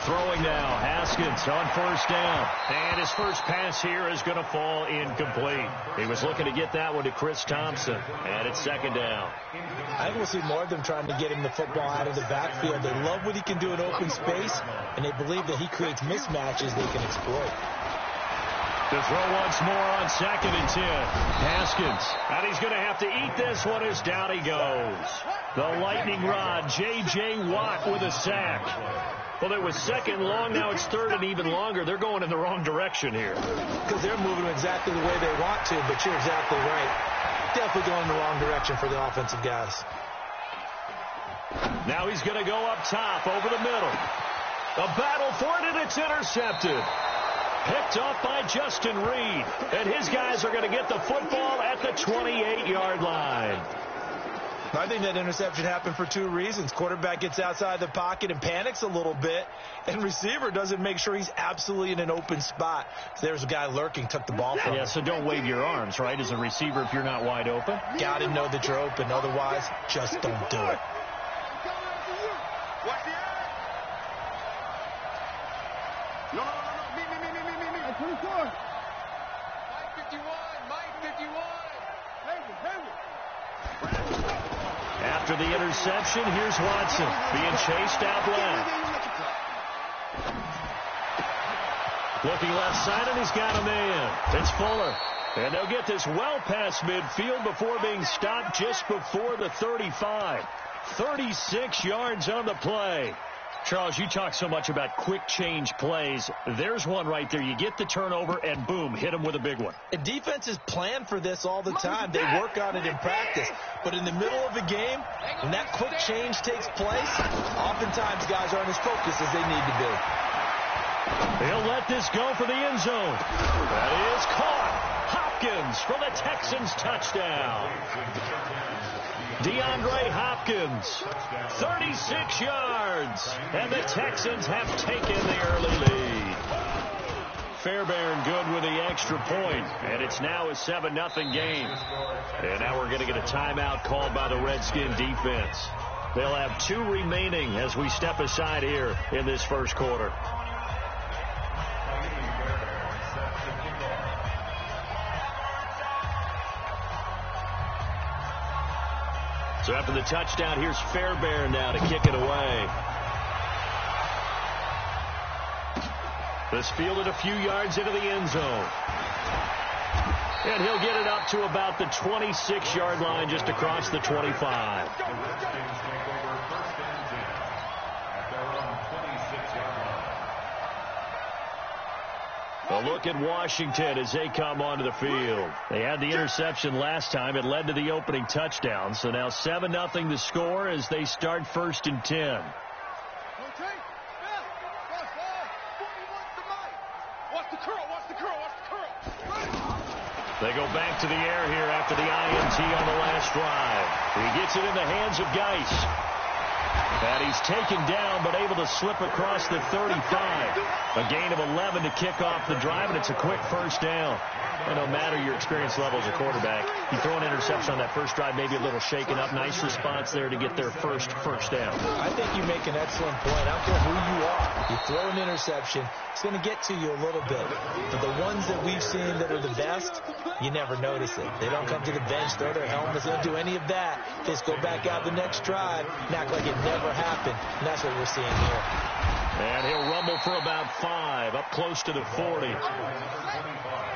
Throwing now, Haskins on first down. And his first pass here is going to fall incomplete. He was looking to get that one to Chris Thompson. And it's second down. I think we'll see more of them trying to get him the football out of the backfield. They love what he can do in open space, and they believe that he creates mismatches they can exploit. To throw once more on 2nd and 10. Haskins. And he's going to have to eat this one as down he goes. The lightning rod, J.J. Watt with a sack. Well, it was 2nd long. Now it's 3rd and even longer. They're going in the wrong direction here. Because they're moving exactly the way they want to, but you're exactly right. Definitely going in the wrong direction for the offensive guys. Now he's going to go up top over the middle. A battle for it, and it's intercepted. Picked off by Justin Reed. And his guys are going to get the football at the 28-yard line. I think that interception happened for 2 reasons. Quarterback gets outside the pocket and panics a little bit, and receiver doesn't make sure he's absolutely in an open spot. There's a guy lurking, took the ball from him. Yeah, so don't wave your arms, right, as a receiver if you're not wide open. Got to know that you're open. Otherwise, just don't do it. No. Me. 24. Mike 51. After the interception, here's Watson being chased out left. Looking left side, and he's got a man. It's Fuller. And they'll get this well past midfield before being stopped just before the 35. 36 yards on the play. Charles, you talk so much about quick change plays. There's one right there. You get the turnover, and boom, hit him with a big one. And defenses plan for this all the time. They work on it in practice. But in the middle of a game, when that quick change takes place, oftentimes guys aren't as focused as they need to be. He'll let this go for the end zone. That is caught. Hopkins for the Texans touchdown. DeAndre Hopkins, 36 yards, and the Texans have taken the early lead. Fairbairn good with the extra point, and it's now a 7-0 game. And now we're going to get a timeout called by the Redskin defense. They'll have 2 remaining as we step aside here in this first quarter. So after the touchdown, here's Fairbairn now to kick it away. This fielded a few yards into the end zone. And he'll get it up to about the 26-yard line, just across the 25. A look at Washington as they come onto the field. They had the interception last time. It led to the opening touchdown. So now 7-0 the score as they start 1st and 10. They go back to the air here after the INT on the last drive. He gets it in the hands of Geis. And he's taken down, but able to slip across the 35. A gain of 11 to kick off the drive, and it's a quick first down. And no matter your experience level as a quarterback, you throw an interception on that first drive, maybe a little shaken up. Nice response there to get their first down. I think you make an excellent point. I don't care who you are. You throw an interception, it's going to get to you a little bit. But the ones that we've seen that are the best, you never notice it. They don't come to the bench, throw their helmets, they don't do any of that. They just go back out the next drive and act like it never happened. And that's what we're seeing here. And he'll rumble for about 5, up close to the 40.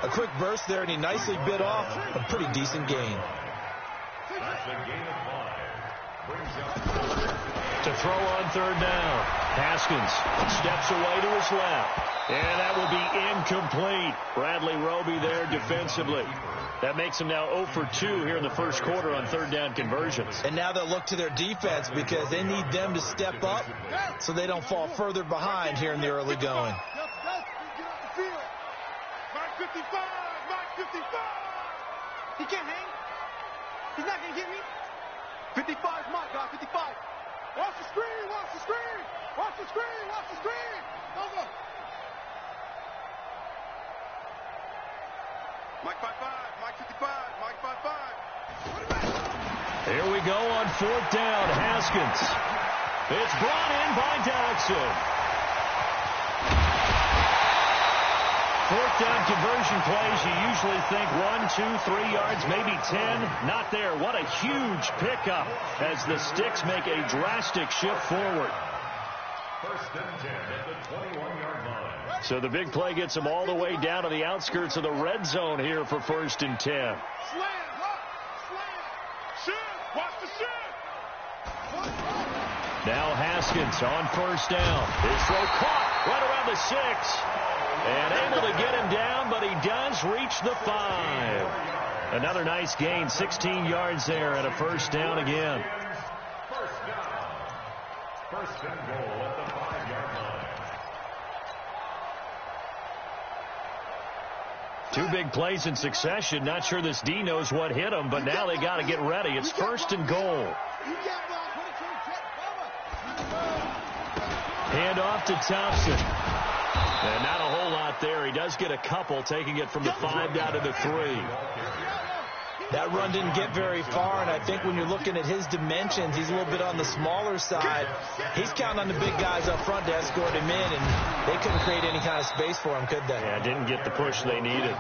A quick burst there, and he nicely bit off a pretty decent gain. To throw on 3rd down. Haskins steps away to his left. And that will be incomplete. Bradley Roby there defensively. That makes him now 0 for 2 here in the first quarter on 3rd down conversions. And now they'll look to their defense because they need them to step up so they don't fall further behind here in the early going. Mike 55. He can't hang. He's not going to get me. 55 is Mike, guys. 55. Watch the screen. Go. Mike 55. Mike 55. Mike 55. Here we go on 4th down. Haskins. It's brought in by Dodson. 4th down conversion plays, you usually think 1, 2, 3 yards, maybe 10. Not there. What a huge pickup as the Sticks make a drastic shift forward. 1st and 10 at the 21-yard line. So the big play gets them all the way down to the outskirts of the red zone here for 1st and 10. Slam, shoot, watch the shoot. Now Haskins on 1st down. His throw caught right around the 6. And able to get him down, but he does reach the 5. Another nice gain, 16 yards there and a 1st down again. 1st down. 1st and goal at the 5-yard line. 2 big plays in succession. Not sure this D knows what hit him, but now they got to get ready. It's 1st and goal. Hand off to Thompson. And not a whole lot there. He does get a couple, taking it from the 5 down to the 3. That run didn't get very far, and I think when you're looking at his dimensions, he's a little bit on the smaller side. He's counting on the big guys up front to escort him in, and they couldn't create any kind of space for him, could they? Yeah, didn't get the push they needed.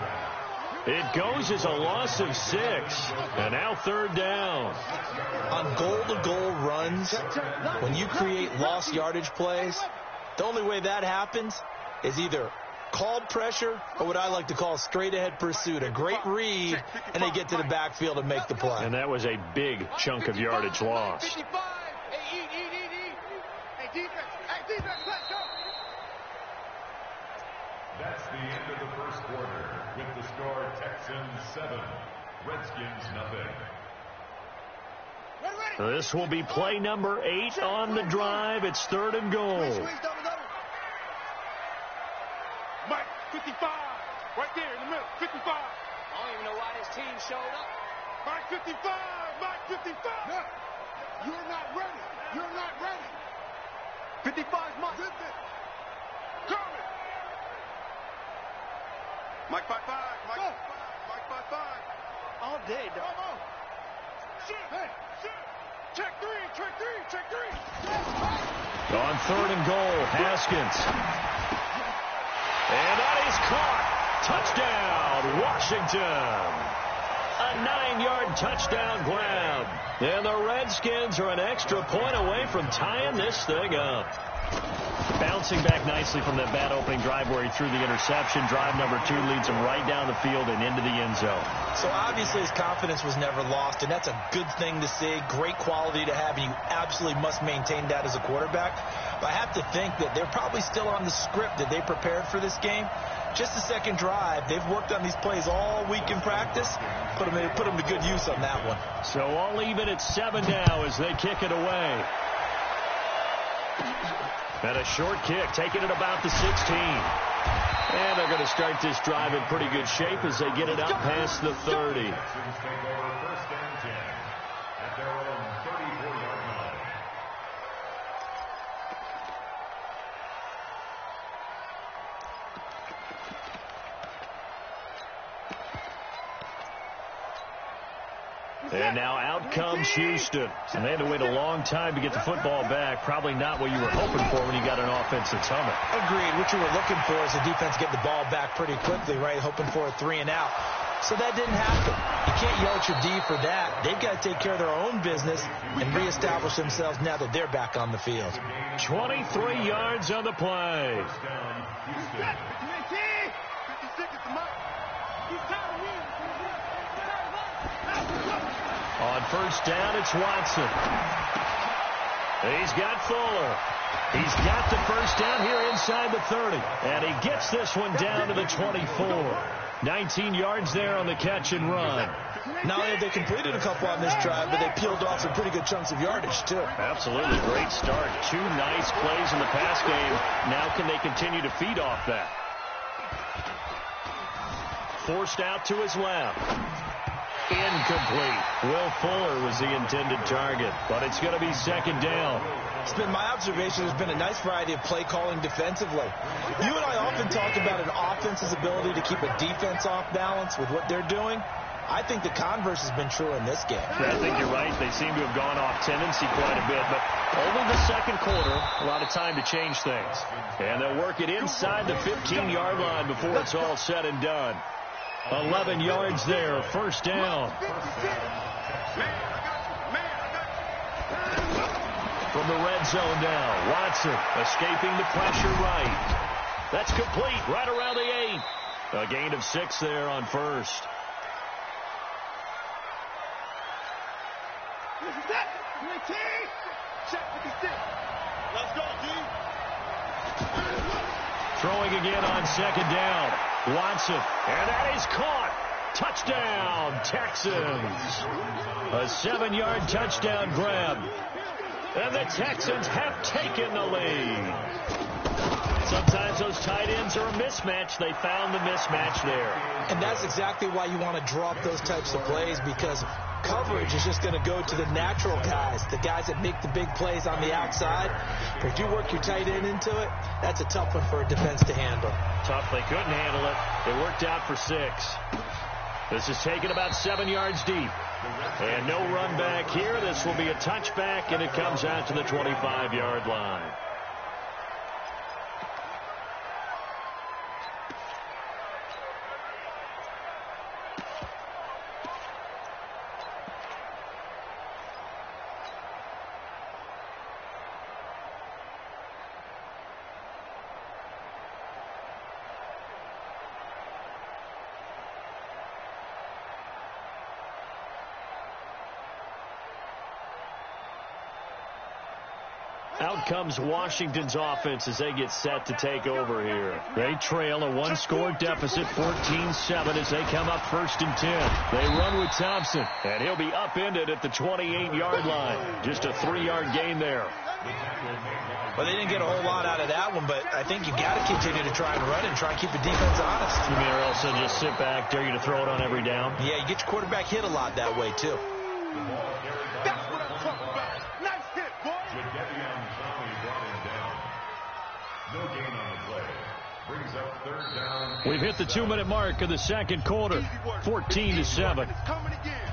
It goes as a loss of 6, and now 3rd down. On goal-to-goal runs, when you create lost yardage plays, the only way that happens is either called pressure or what I like to call straight-ahead pursuit. A great read, and they get to the backfield and make the play. And that was a big chunk of yardage lost. 55. Hey, Hey, defense, let's go. That's the end of the 1st quarter with the score Texans 7, Redskins nothing. This will be play number 8 on the drive. It's 3rd and goal. Mike, 55. Right there in the middle, 55. I don't even know why this team showed up. Mike, 55. Mike, 55. No, you're not ready. You're not ready. 55 is Mike. Coming. Mike 55. Mike 55. All day, dog. Come on. Shoot. Hey, shoot. Check 3. On 3rd and goal, Haskins. And that is caught. Touchdown, Washington. A 9-yard touchdown grab. And the Redskins are an extra point away from tying this thing up. Bouncing back nicely from that bad opening drive where he threw the interception. Drive number 2 leads him right down the field and into the end zone. So obviously his confidence was never lost, and that's a good thing to see. Great quality to have, and you absolutely must maintain that as a quarterback. But I have to think that they're probably still on the script that they prepared for this game. Just the second drive. They've worked on these plays all week in practice. Put them to good use on that one. So all even at 7 now as they kick it away. And a short kick, taking it about the 16. And they're going to start this drive in pretty good shape as they get it up past the 30. Texans take over 1st and 10 at their own 34-yard line. And now out comes Houston. And they had to wait a long time to get the football back. Probably not what you were hoping for when you got an offense that's humming. Agreed. What you were looking for is the defense get the ball back pretty quickly, right? Hoping for a 3 and out. So that didn't happen. You can't yell at your D for that. They've got to take care of their own business and reestablish themselves now that they're back on the field. 23 yards on the play. 56 is Mike. He's tired of winning. On 1st down, it's Watson. He's got Fuller. He's got the 1st down here inside the 30. And he gets this one down to the 24. 19 yards there on the catch and run. Not only have they completed a couple on this drive, but they peeled off some pretty good chunks of yardage, too. Absolutely. Great start. 2 nice plays in the pass game. Now can they continue to feed off that? Forced out to his left. Incomplete. Will Fuller was the intended target, but it's going to be 2nd down. It's been my observation there's been a nice variety of play calling defensively. You and I often talk about an offense's ability to keep a defense off balance with what they're doing. I think the converse has been true in this game. I think you're right. They seem to have gone off tendency quite a bit, but only the second quarter, a lot of time to change things. And they'll work it inside the 15-yard line before it's all said and done. 11 yards there, first down. From the red zone now, Watson escaping the pressure right. That's complete, right around the 8. A gain of 6 there on first. Let's go, D. Throwing again on second down. Watson, and that is caught. Touchdown, Texans. A 7-yard touchdown grab. And the Texans have taken the lead. Sometimes those tight ends are a mismatch. They found the mismatch there. And that's exactly why you want to drop those types of plays, because coverage is just going to go to the natural guys, the guys that make the big plays on the outside. But if you work your tight end into it, that's a tough one for a defense to handle. Tough. They couldn't handle it. It worked out for 6. This is taken about 7 yards deep. And no run back here. This will be a touchback, and it comes out to the 25-yard line. Out comes Washington's offense as they get set to take over here. They trail a one-score deficit, 14-7, as they come up first and 10. They run with Thompson, and he'll be upended at the 28-yard line. Just a 3-yard gain there. Well, they didn't get a whole lot out of that one, but I think you got to continue to try and run and try and keep the defense honest. You mean, or else they'll just sit back, dare you to throw it on every down? Yeah, you get your quarterback hit a lot that way, too. That's what I'm talking about. Nice hit, boy. No gain on the play. Brings up third down. We've hit the 2-minute mark of the second quarter, 14-7. It's coming again.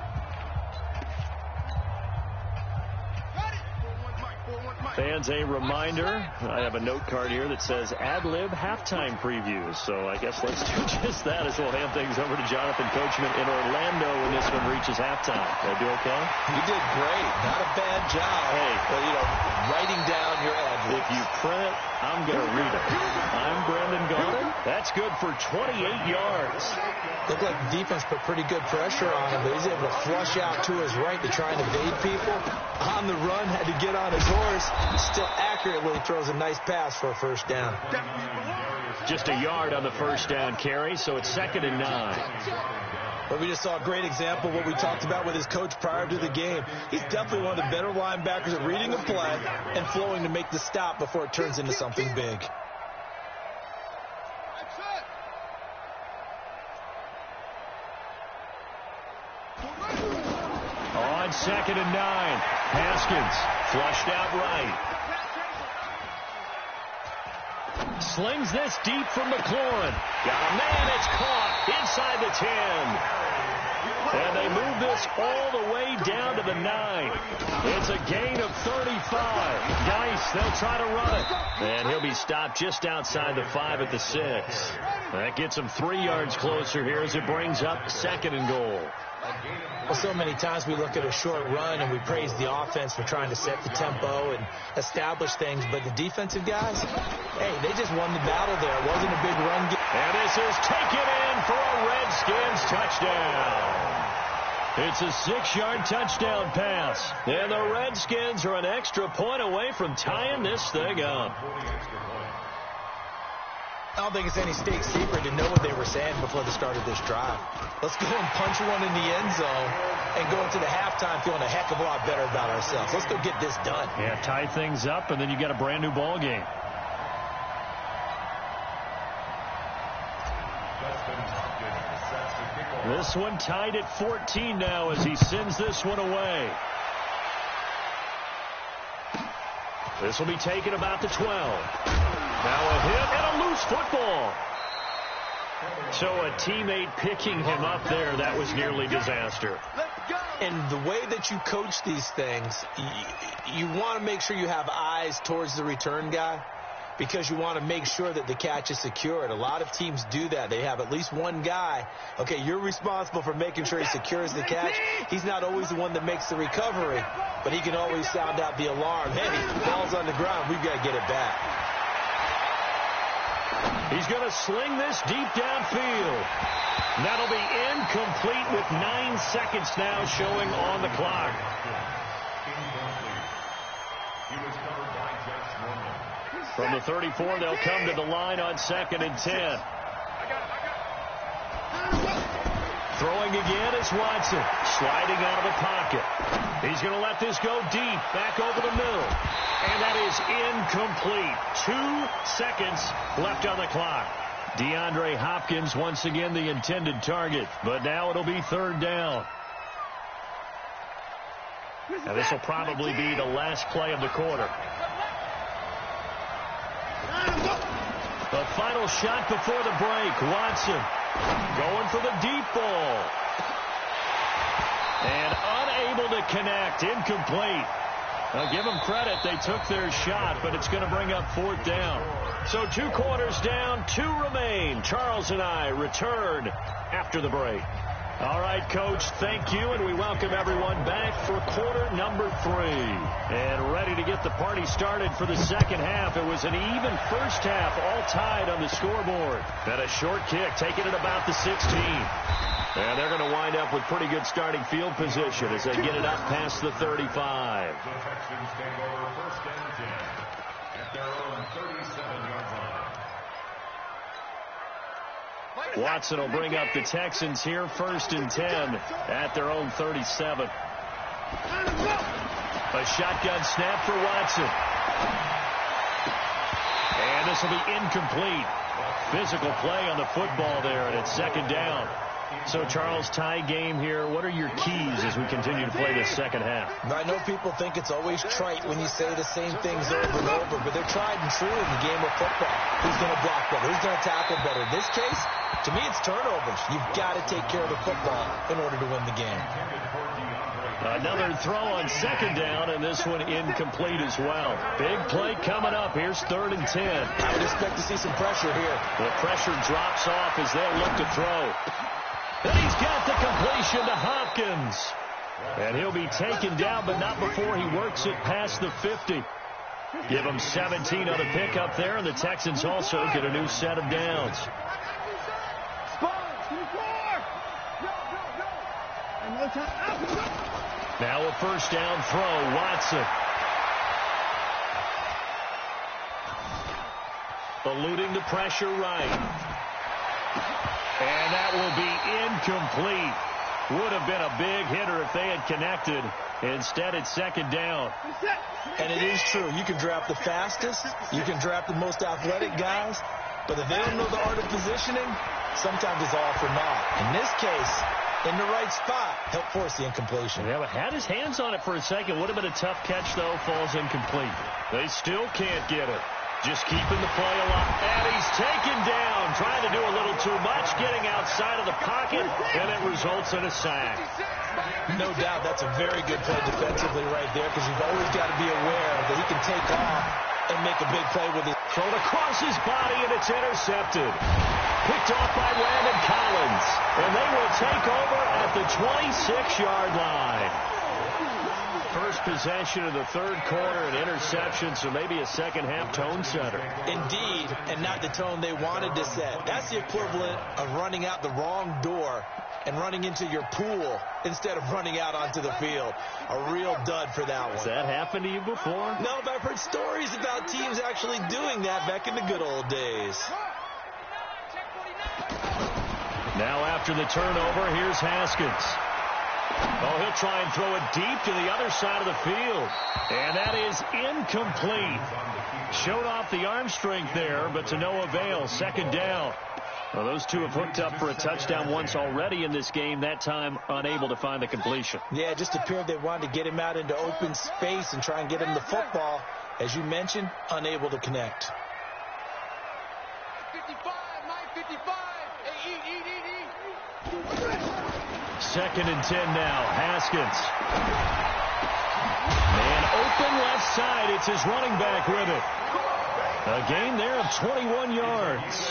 Fans, a reminder, I have a note card here that says ad-lib halftime previews. So I guess let's do just that as we'll hand things over to Jonathan Coachman in Orlando when this one reaches halftime. Did I do okay? You did great. Not a bad job. Hey. Well, you know, writing down your ad-libs. If you print it, I'm going to read it. I'm Brendan Gaudin. That's good for 28 yards. Looked like the defense put pretty good pressure on him, but he's able to flush out to his right to try and evade people. On the run, had to get on his horse. Still accurately throws a nice pass for a first down. Just a yard on the first down carry, so it's 2nd and 9. But we just saw a great example of what we talked about with his coach prior to the game. He's definitely one of the better linebackers at reading a play and flowing to make the stop before it turns into something big. On 2nd and 9, Haskins flushed out right. Slings this deep from McLaurin. Got a man, it's caught inside the 10. And they move this all the way down to the 9. It's a gain of 35. Geis, they'll try to run it. And he'll be stopped just outside the 5 at the 6. That gets him 3 yards closer here as it brings up 2nd and goal. Well, so many times we look at a short run and we praise the offense for trying to set the tempo and establish things, but the defensive guys, hey, they just won the battle there. It wasn't a big run. And this is taken in for a Redskins touchdown. It's a 6-yard touchdown pass. And the Redskins are an extra point away from tying this thing up. I don't think it's any state secret to know what they were saying before the start of this drive. Let's go and punch one in the end zone and go into the halftime feeling a heck of a lot better about ourselves. Let's go get this done. Yeah, tie things up, and then you got a brand new ball game. This one tied at 14 now as he sends this one away. This will be taken about the 12. Now a hit and a loose football. So a teammate picking him up there, that was nearly disaster. And the way that you coach these things, you want to make sure you have eyes towards the return guy because you want to make sure that the catch is secured. A lot of teams do that. They have at least one guy. Okay, you're responsible for making sure he secures the catch. He's not always the one that makes the recovery, but he can always sound out the alarm. Hey, ball's on the ground. We've got to get it back. He's going to sling this deep downfield. That'll be incomplete with 9 seconds now showing on the clock. From the 34, they'll come to the line on 2nd and 10. Throwing again is Watson. Sliding out of the pocket. He's going to let this go deep. Back over the middle. And that is incomplete. 2 seconds left on the clock. DeAndre Hopkins once again the intended target. But now it'll be 3rd down. Now this will probably be the last play of the quarter. The final shot before the break. Watson going for the deep ball. And unable to connect. Incomplete. Now give them credit. They took their shot, but it's going to bring up 4th down. So 2 quarters down, 2 remain. Charles and I return after the break. All right, Coach, thank you, and we welcome everyone back for quarter number 3. And ready to get the party started for the second half. It was an even first half, all tied on the scoreboard. Then a short kick, taking it about the 16. And they're going to wind up with pretty good starting field position as they get it up past the 35. The Texans take over 1st and 10 at their own 37-yard line. Watson will bring up the Texans here 1st and 10 at their own 37. A shotgun snap for Watson. And this will be incomplete. Physical play on the football there, and it's 2nd down. So, Charles, tie game here. What are your keys as we continue to play this second half? I know people think it's always trite when you say the same things over and over, but they're tried and true in the game of football. Who's going to block better? Who's going to tackle better? In this case, to me, it's turnovers. You've got to take care of the football in order to win the game. Another throw on 2nd down, and this one incomplete as well. Big play coming up. Here's 3rd and 10. I would expect to see some pressure here. The pressure drops off as they'll look to throw. And he's got the completion to Hopkins. And he'll be taken down, but not before he works it past the 50. Give him 17 on the pickup there, and the Texans also get a new set of downs. Now a 1st down throw, Watson. Eluding the pressure right. And that will be incomplete. Would have been a big hitter if they had connected. Instead, it's 2nd down. And it is true. You can draft the fastest. You can draft the most athletic guys. But if they don't know the art of positioning, sometimes it's all for naught. In this case, in the right spot, help force the incompletion. Yeah, but had his hands on it for a second. Would have been a tough catch, though. Falls incomplete. They still can't get it. Just keeping the play alive. And he's taken down. Trying to do a little too much. Getting outside of the pocket. And it results in a sack. No doubt that's a very good play defensively right there because you've always got to be aware that he can take off and make a big play with it. Thrown across his body, and it's intercepted. Picked off by Landon Collins. And they will take over at the 26-yard line. First possession of the 3rd quarter, an interception, so maybe a second-half tone setter. Indeed, and not the tone they wanted to set. That's the equivalent of running out the wrong door and running into your pool instead of running out onto the field. A real dud for that one. Has that happened to you before? No, but I've heard stories about teams actually doing that back in the good old days. Now after the turnover, here's Haskins. Oh, he'll try and throw it deep to the other side of the field. And that is incomplete. Showed off the arm strength there, but to no avail. 2nd down. Well, those two have hooked up for a touchdown once already in this game, that time unable to find the completion. Yeah, it just appeared they wanted to get him out into open space and try and get him the football. As you mentioned, unable to connect. 55, 955, Second and 10 now. Haskins. Man open left side. It's his running back with it. A gain there of 21 yards.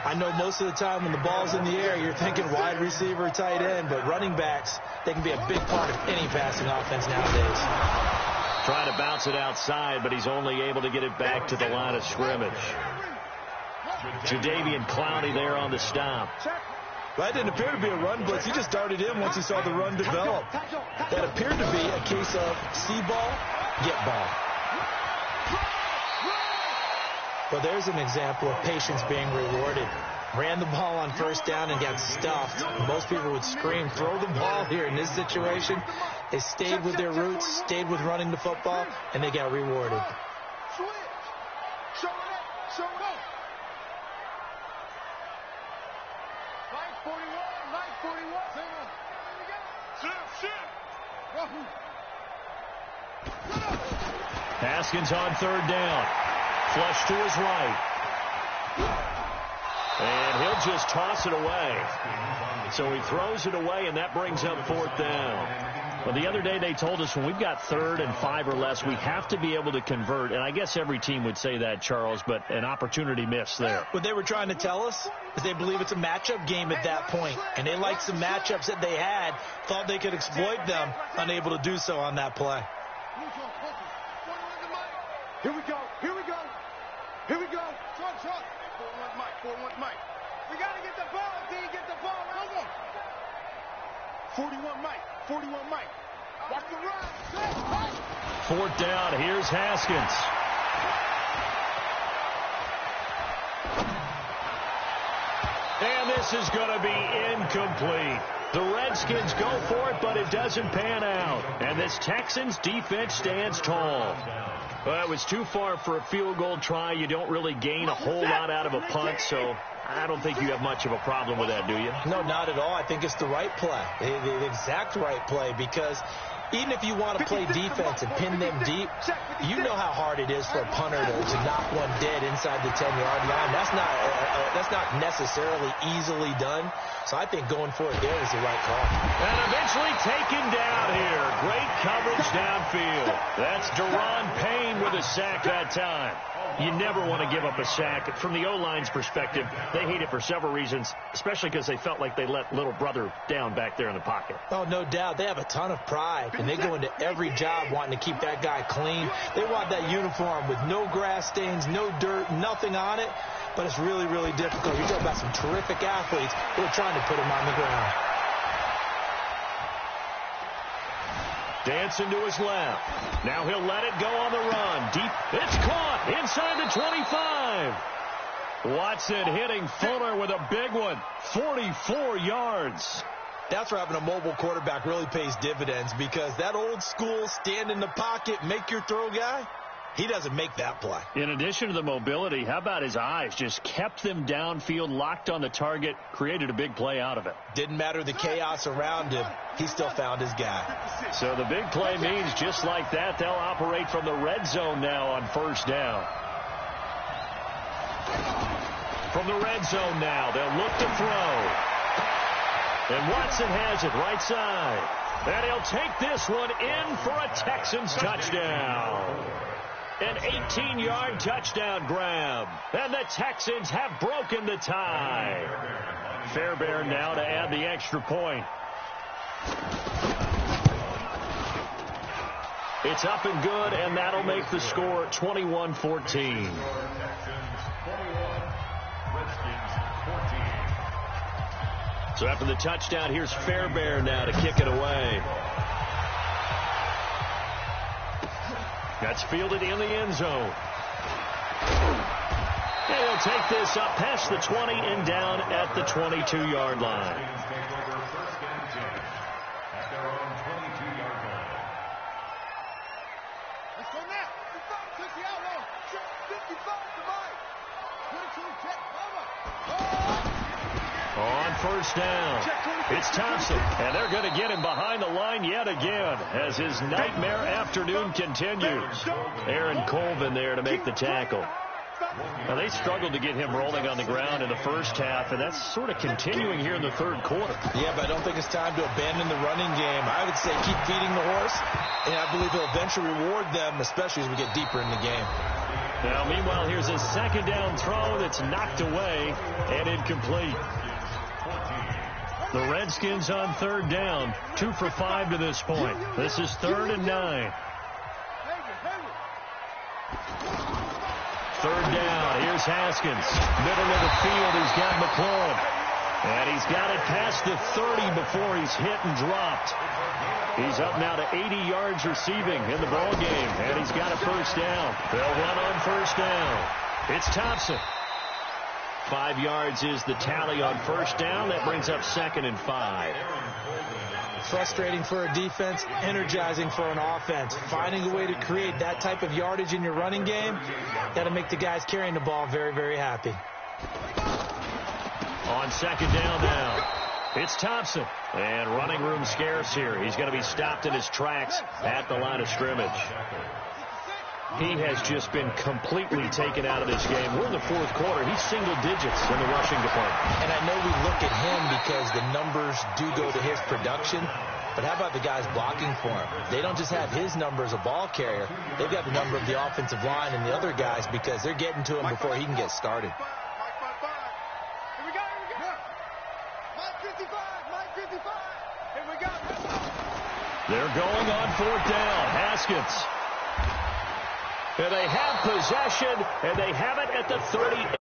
I know most of the time when the ball's in the air, you're thinking wide receiver, tight end, but running backs, they can be a big part of any passing offense nowadays. Trying to bounce it outside, but he's only able to get it back to the line of scrimmage. Jadeveon Clowney there on the stop. That didn't appear to be a run blitz. He just darted in once he saw the run develop. That appeared to be a case of see ball, get ball. Well, there's an example of patience being rewarded. Ran the ball on first down and got stuffed. Most people would scream, throw the ball here in this situation. They stayed with their roots, stayed with running the football, and they got rewarded. Haskins on third down. Flush to his right. And he'll just toss it away. So he throws it away, and that brings up fourth down. Well, the other day they told us when we've got 3rd and 5 or less, we have to be able to convert. And I guess every team would say that, Charles, but an opportunity missed there. What they were trying to tell us is they believe it's a matchup game at that point. And they liked some matchups that they had, thought they could exploit them, unable to do so on that play. Here we go. Here we go. Here we go. Truck. 4-1 Mike. 4-1 Mike. We got to get the ball, D. Get the ball. Come on. 41 Mike. 41 Mike. Watch the run. Fourth down. Here's Haskins. And this is going to be incomplete. The Redskins go for it, but it doesn't pan out. And this Texans defense stands tall. Well, it was too far for a field goal try. You don't really gain a whole lot out of a punt, so I don't think you have much of a problem with that, do you? No, not at all. I think it's the right play, the exact right play, because even if you want to play defense and pin them deep, you know how hard it is for a punter to knock one dead inside the 10-yard line. That's not necessarily easily done. So I think going for it there is the right call. And eventually taken down here. Great coverage downfield. That's Daron Payne with a sack that time. You never want to give up a sack. From the O-line's perspective, they hate it for several reasons, especially because they felt like they let little brother down back there in the pocket. Oh, no doubt. They have a ton of pride, and they go into every job wanting to keep that guy clean. They want that uniform with no grass stains, no dirt, nothing on it, but it's really, really difficult. You're talking about some terrific athletes who are trying to put him on the ground. Dancing to his left. Now he'll let it go on the run. Deep. It's caught inside the 25. Watson hitting Fuller with a big one. 44 yards. That's where having a mobile quarterback really pays dividends, because that old school stand in the pocket, make your throw guy, he doesn't make that play. In addition to the mobility, how about his eyes? Just kept them downfield, locked on the target, created a big play out of it. Didn't matter the chaos around him. He still found his guy. So the big play means just like that, they'll operate from the red zone now on first down. From the red zone now, they'll look to throw. And Watson has it right side. And he'll take this one in for a Texans touchdown. An 18-yard touchdown grab. And the Texans have broken the tie. Fairbairn now to add the extra point. It's up and good, and that'll make the score 21-14. So after the touchdown, here's Fairbairn now to kick it away. That's fielded in the end zone. And he'll take this up past the 20 and down at the 22-yard line. Let's go now. 55, the outlaw. 55 to Mike. 22, check. On first down, it's Thompson, and they're going to get him behind the line yet again as his nightmare afternoon continues. Aaron Colvin there to make the tackle. Now, they struggled to get him rolling on the ground in the first half, and that's sort of continuing here in the third quarter. Yeah, but I don't think it's time to abandon the running game. I would say keep feeding the horse, and I believe he'll eventually reward them, especially as we get deeper in the game. Now, meanwhile, here's a second down throw that's knocked away and incomplete. The Redskins on third down, 2 for 5 to this point. This is 3rd and 9. Third down, here's Haskins. Middle of the field, he's got McLaurin. And he's got it past the 30 before he's hit and dropped. He's up now to 80 yards receiving in the ball game, and he's got a first down. They'll run on first down. It's Thompson. 5 yards is the tally on first down. That brings up 2nd and 5. Frustrating for a defense, energizing for an offense. Finding a way to create that type of yardage in your running game, that'll make the guys carrying the ball very, very happy. On second down now, it's Thompson. And running room scarce here. He's going to be stopped in his tracks at the line of scrimmage. He has just been completely taken out of this game. We're in the fourth quarter. He's single digits in the rushing department. And I know we look at him because the numbers do go to his production. But how about the guys blocking for him? They don't just have his number as a ball carrier. They've got the number of the offensive line and the other guys because they're getting to him before he can get started. Here we go. Mike 55. Here we go. They're going on fourth down. Haskins. And they have possession, and they have it at the 30.